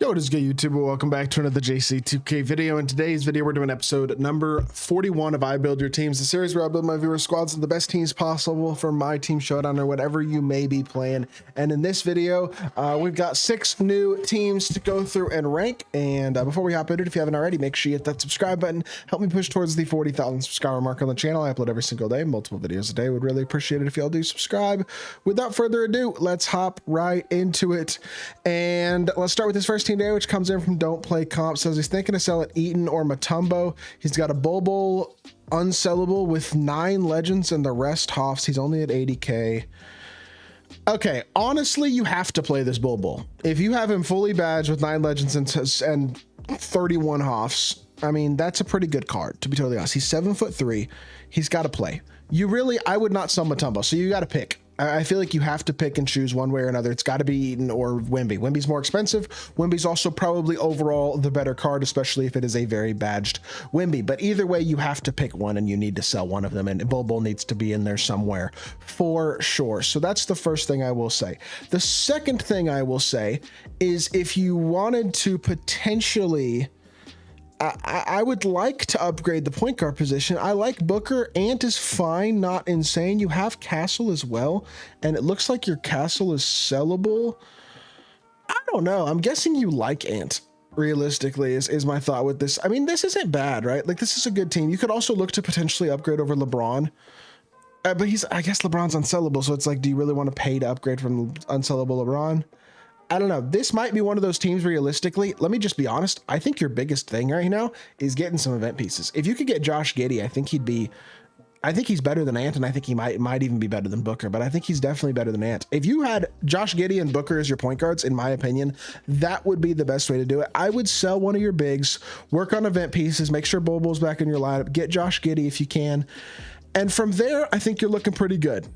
Yo, what is good, YouTube? Welcome back to another JC2K video. In today's video, we're doing episode number 41 of I Build Your Teams, the series where I build my viewer squads of the best teams possible for my team showdown or whatever you may be playing. And in this video, we've got 6 new teams to go through and rank. And before we hop into it, if you haven't already, make sure you hit that subscribe button. Help me push towards the 40,000 subscriber mark on the channel. I upload every single day, multiple videos a day. Would really appreciate it if y'all do subscribe. Without further ado, let's hop right into it. And let's start with this first team today, which comes in from Don't Play Comp. Says he's thinking of selling Eaton or Mutombo. He's got a Bulbul unsellable with 9 legends and the rest Hoffs. He's only at 80k. Okay, honestly, you have to play this Bulbul. If you have him fully badged with 9 legends and 31 Hoffs, I mean, that's a pretty good card, to be totally honest. He's 7'3". He's got to play. I would not sell Mutombo, so you got to pick. I feel like you have to pick and choose one way or another. It's got to be Eaton or Wimby. Wimby's more expensive. Wimby's also probably overall the better card, especially if it is a very badged Wimby. But either way, you have to pick one and you need to sell one of them. And Bulbul needs to be in there somewhere for sure. So that's the first thing I will say. The second thing I will say is if you wanted to potentially... I would like to upgrade the point guard position. I like Booker. Ant is fine, not insane. You have Castle as well, and it looks like your Castle is sellable. I don't know. I'm guessing you like Ant, realistically, is my thought with this. I mean, this isn't bad, right? Like, this is a good team. You could also look to potentially upgrade over LeBron. But I guess LeBron's unsellable, so it's like, do you really want to pay to upgrade from unsellable LeBron? I don't know. This might be one of those teams realistically. Let me just be honest. I think your biggest thing right now is getting some event pieces. If you could get Josh Giddey, I think he's better than Ant, and I think he might even be better than Booker, but I think he's definitely better than Ant. If you had Josh Giddey and Booker as your point guards, in my opinion, that would be the best way to do it. I would sell one of your bigs, work on event pieces, make sure Bulbul's back in your lineup, get Josh Giddey if you can. And from there, I think you're looking pretty good.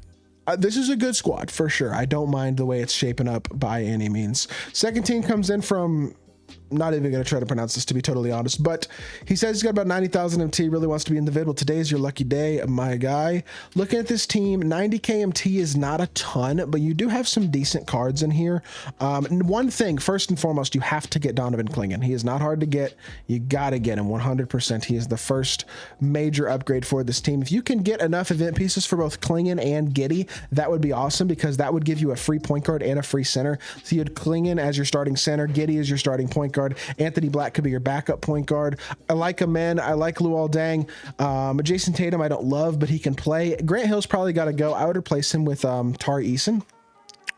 This is a good squad for sure. I don't mind the way it's shaping up by any means. Second team comes in from, not even going to try to pronounce this to be totally honest, but he says he's got about 90,000 MT, really wants to be in the vid. Well, today is your lucky day, my guy. Looking at this team, 90k MT is not a ton, but you do have some decent cards in here. And one thing, first and foremost, you have to get Donovan Clingan. He is not hard to get. You got to get him 100%. He is the first major upgrade for this team. If you can get enough event pieces for both Clingan and Giddey, that would be awesome because that would give you a free point guard and a free center. So you had Clingan as your starting center, Giddey as your starting point guard. Anthony Black could be your backup point guard. I like Amen. I like Luol Deng. Jason Tatum I don't love, but he can play. Grant Hill's probably got to go. I would replace him with Tari Eason,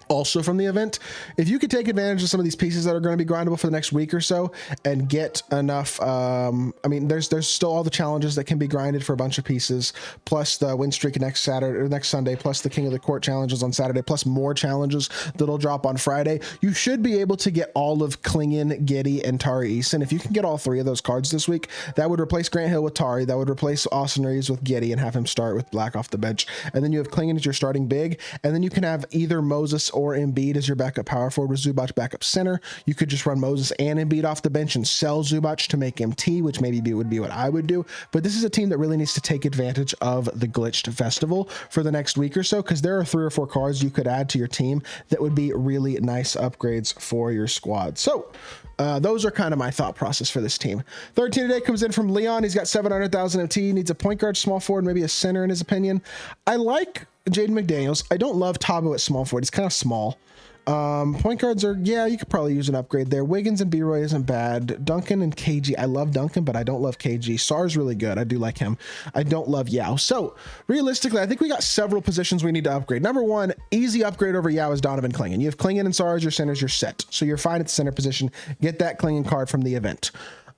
also from the event. If you could take advantage of some of these pieces that are going to be grindable for the next week or so and get enough, I mean, there's still all the challenges that can be grinded for a bunch of pieces, plus the win streak next Saturday or next Sunday, plus the King of the Court challenges on Saturday, plus more challenges that'll drop on Friday. You should be able to get all of Clingan, Giddey, and Tari Eason. If you can get all 3 of those cards this week, that would replace Grant Hill with Tari, that would replace Austin Reeves with Giddey and have him start with Black off the bench. And then you have Clingan as your starting big, and then you can have either Moses or Embiid as your backup power forward with Zubac backup center. You could just run Moses and Embiid off the bench and sell Zubac to make MT, which maybe would be what I would do. But this is a team that really needs to take advantage of the glitched festival for the next week or so, because there are 3 or 4 cards you could add to your team that would be really nice upgrades for your squad. So those are kind of my thought process for this team. Third team today comes in from Leon. He's got 700,000 MT, needs a point guard, small forward, maybe a center in his opinion. I like Jaden McDaniels. I don't love Tabo at small forward. He's kind of small. Point guards are, yeah, you could probably use an upgrade there. Wiggins and B-Roy isn't bad. Duncan and KG. I love Duncan, but I don't love KG. Sar's really good. I do like him. I don't love Yao. So realistically, I think we got several positions we need to upgrade. Number one, easy upgrade over Yao is Donovan Clingan. You have Clingan and Sar as your centers, you're set. So you're fine at the center position. Get that Clingan card from the event.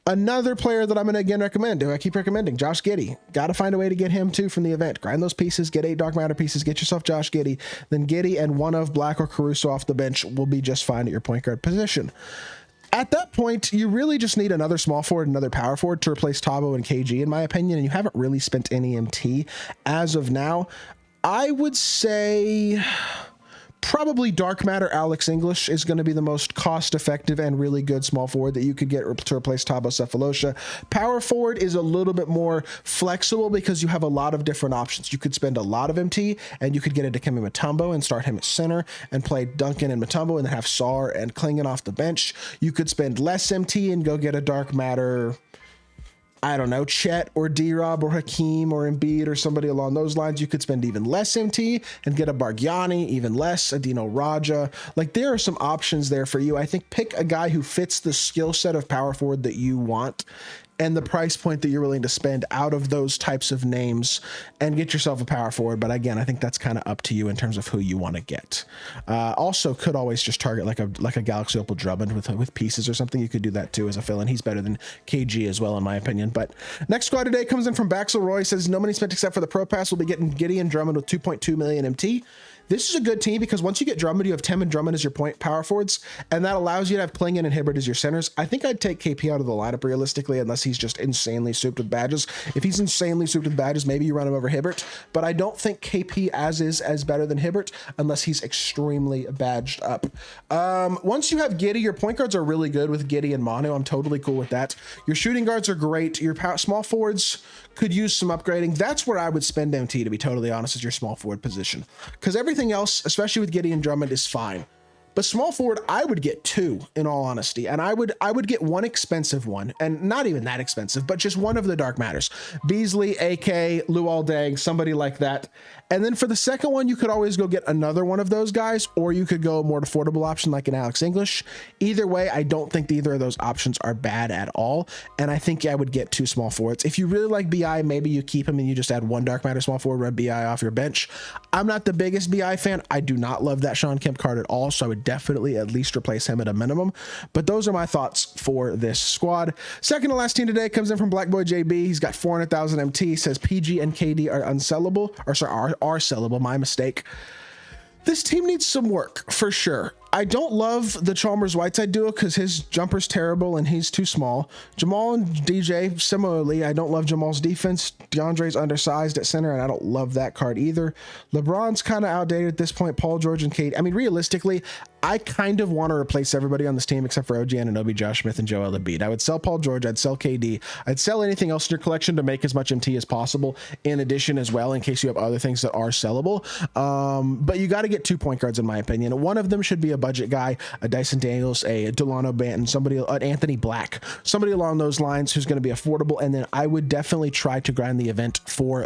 Another player that I'm going to again recommend, I keep recommending, Josh Giddey. Got to find a way to get him too from the event. Grind those pieces, get 8 Dark Matter pieces, get yourself Josh Giddey. Then Giddey and one of Black or Caruso off the bench will be just fine at your point guard position. At that point, you really just need another small forward, another power forward to replace Tabo and KG, in my opinion, and you haven't really spent any MT as of now. I would say Probably dark matter Alex English is going to be the most cost effective and really good small forward that you could get to replace Thabo Cephalosha. Power forward is a little bit more flexible because you have a lot of different options. You could spend a lot of MT and you could get into Dikembe Mutombo and start him at center and play Duncan and Mutombo and then have Sar and Klingon off the bench. You could spend less MT and go get a dark matter, I don't know, Chet or D-Rob or Hakeem or Embiid or somebody along those lines. You could spend even less MT and get a Bargyani, even less, a Dino Raja. Like, there are some options there for you. I think pick a guy who fits the skill set of power forward that you want and the price point that you're willing to spend out of those types of names and get yourself a power forward. But again, I think that's kind of up to you in terms of who you want to get. Also could always just target like a Galaxy Opal Drummond with pieces or something. You could do that too as a fill-in. He's better than KG as well, in my opinion. But next squad today comes in from Baxel Roy. Says no money spent except for the Pro Pass. We'll be getting Gideon Drummond with 2.2 million MT. This is a good team because once you get Drummond, you have Tim and Drummond as your point power forwards, and that allows you to have Klingon and Hibbert as your centers. I think I'd take KP out of the lineup realistically, unless he's just insanely souped with badges. If he's insanely souped with badges, maybe you run him over Hibbert, but I don't think KP as better than Hibbert unless he's extremely badged up. Once you have Giddy, your point guards are really good with Giddy and Manu. I'm totally cool with that. Your shooting guards are great. Your small forwards could use some upgrading. That's where I would spend MT, to be totally honest, is your small forward position, because everything else, especially with Gideon Drummond, is fine. But small forward, I would get two, in all honesty, and I would get one expensive one, and not even that expensive, but just one of the dark matters. Beasley, AK, Luol Deng, somebody like that. And then for the second one, you could always go get another one of those guys, or you could go a more affordable option like an Alex English. Either way, I don't think either of those options are bad at all, and I think I would get two small forwards. If you really like BI, maybe you keep him and you just add one dark matter small forward, run BI off your bench. I'm not the biggest BI fan. I do not love that Sean Kemp card at all, so I would definitely at least replace him at a minimum. But those are my thoughts for this squad. Second to last team today comes in from Black Boy JB. He's got 400,000 MT. Says PG and KD are unsellable, or sorry, are sellable. My mistake. This team needs some work for sure. I don't love the Chalmers Whiteside duo because his jumper's terrible and he's too small. Jamal and DJ, similarly, I don't love Jamal's defense. DeAndre's undersized at center, and I don't love that card either. LeBron's kind of outdated at this point. Paul George and Kate. I mean, realistically, I kind of want to replace everybody on this team except for OG Anunoby, Josh Smith, and Joel Embiid. I would sell Paul George. I'd sell KD. I'd sell anything else in your collection to make as much MT as possible in addition as well, in case you have other things that are sellable. But you got to get 2 point guards, in my opinion. One of them should be a budget guy, a Dyson Daniels, a Delano Banton, an Anthony Black, somebody along those lines who's going to be affordable. And then I would definitely try to grind the event for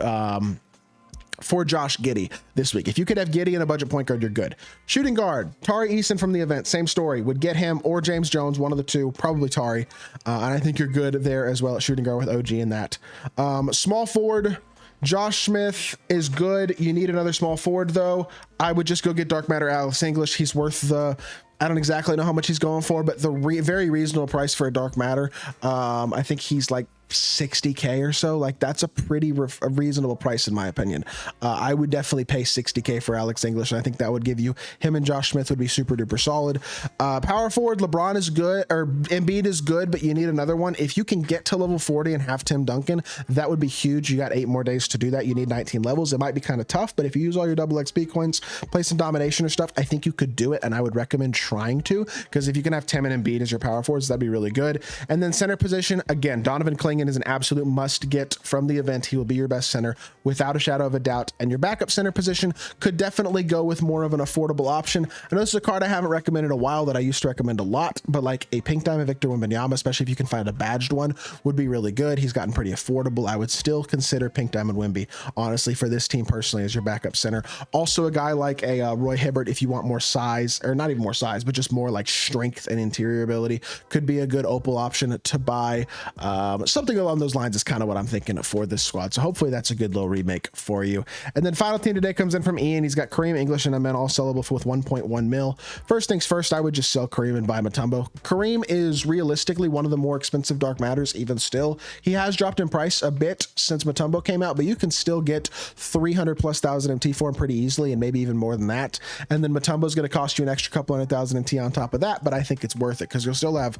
Josh Giddey this week. If you could have Giddey and a budget point guard, you're good. Shooting guard, Tari Eason from the event, same story. Would get him or James Jones, one of the two, probably Tari. And I think you're good there as well at shooting guard with OG in that. Small forward, Josh Smith is good. You need another small forward though. I would just go get dark matter Alex English. He's worth the, I don't exactly know how much he's going for, but the very reasonable price for a dark matter. I think he's like 60K or so. Like, that's a pretty reasonable price in my opinion. I would definitely pay 60K for Alex English, and I think that would give you him and Josh Smith would be super duper solid. Power forward, LeBron is good, or Embiid is good, but you need another one. If you can get to level 40 and have Tim Duncan, that would be huge. You got 8 more days to do that. You need 19 levels. It might be kind of tough, but if you use all your double XP coins, play some domination or stuff, I think you could do it, and I would recommend trying to, because if you can have Tim and Embiid as your power forwards, that'd be really good. And then center position, again, Donovan Klingon is an absolute must get from the event. He will be your best center without a shadow of a doubt. And your backup center position could definitely go with more of an affordable option. I know this is a card I haven't recommended in a while that I used to recommend a lot, but like a Pink Diamond Victor Wembanyama, especially if you can find a badged one, would be really good. He's gotten pretty affordable. I would still consider Pink Diamond Wemby, honestly, for this team personally as your backup center. Also a guy like a Roy Hibbert, if you want more size, or not even more size, but just more like strength and interior ability, could be a good opal option to buy. Something along those lines is kind of what I'm thinking for this squad. So hopefully that's a good little remake for you. And then final team today comes in from Ian. He's got Kareem, English, and Amen all sellable with 1.1 mil. First things first, I would just sell Kareem and buy Mutombo. Kareem is realistically one of the more expensive dark matters, even still. He has dropped in price a bit since Mutombo came out, but you can still get 300,000+ MT for him pretty easily, and maybe even more than that. And then Mutombo is going to cost you an extra couple 100,000 MT on top of that, but I think it's worth it because you'll still have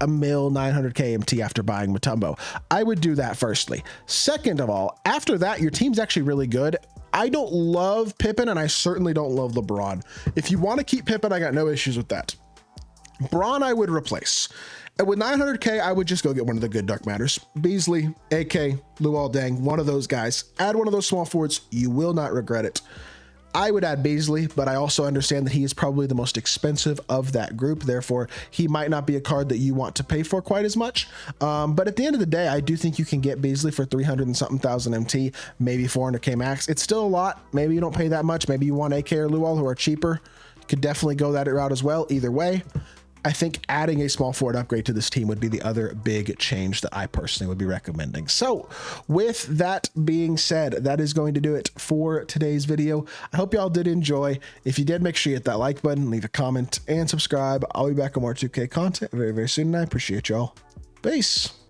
a mil 900K MT after buying Mutombo. I would do that firstly. Second of all, after that, your team's actually really good. I don't love Pippen, and I certainly don't love LeBron. If you want to keep Pippen, I got no issues with that. Braun, I would replace. And with 900K, I would just go get one of the good Dark Matters. Beasley, AK, Luol Deng, one of those guys. Add one of those small forwards. You will not regret it. I would add Beasley, but I also understand that he is probably the most expensive of that group. Therefore, he might not be a card that you want to pay for quite as much. But at the end of the day, I do think you can get Beasley for 300 and something thousand MT, maybe 400K max. It's still a lot. Maybe you don't pay that much. Maybe you want AK or Luol, who are cheaper. You could definitely go that route as well. Either way, I think adding a small forward upgrade to this team would be the other big change that I personally would be recommending. So with that being said, that is going to do it for today's video. I hope y'all did enjoy. If you did, make sure you hit that like button, leave a comment, and subscribe. I'll be back on more 2K content very, very soon, and I appreciate y'all. Peace.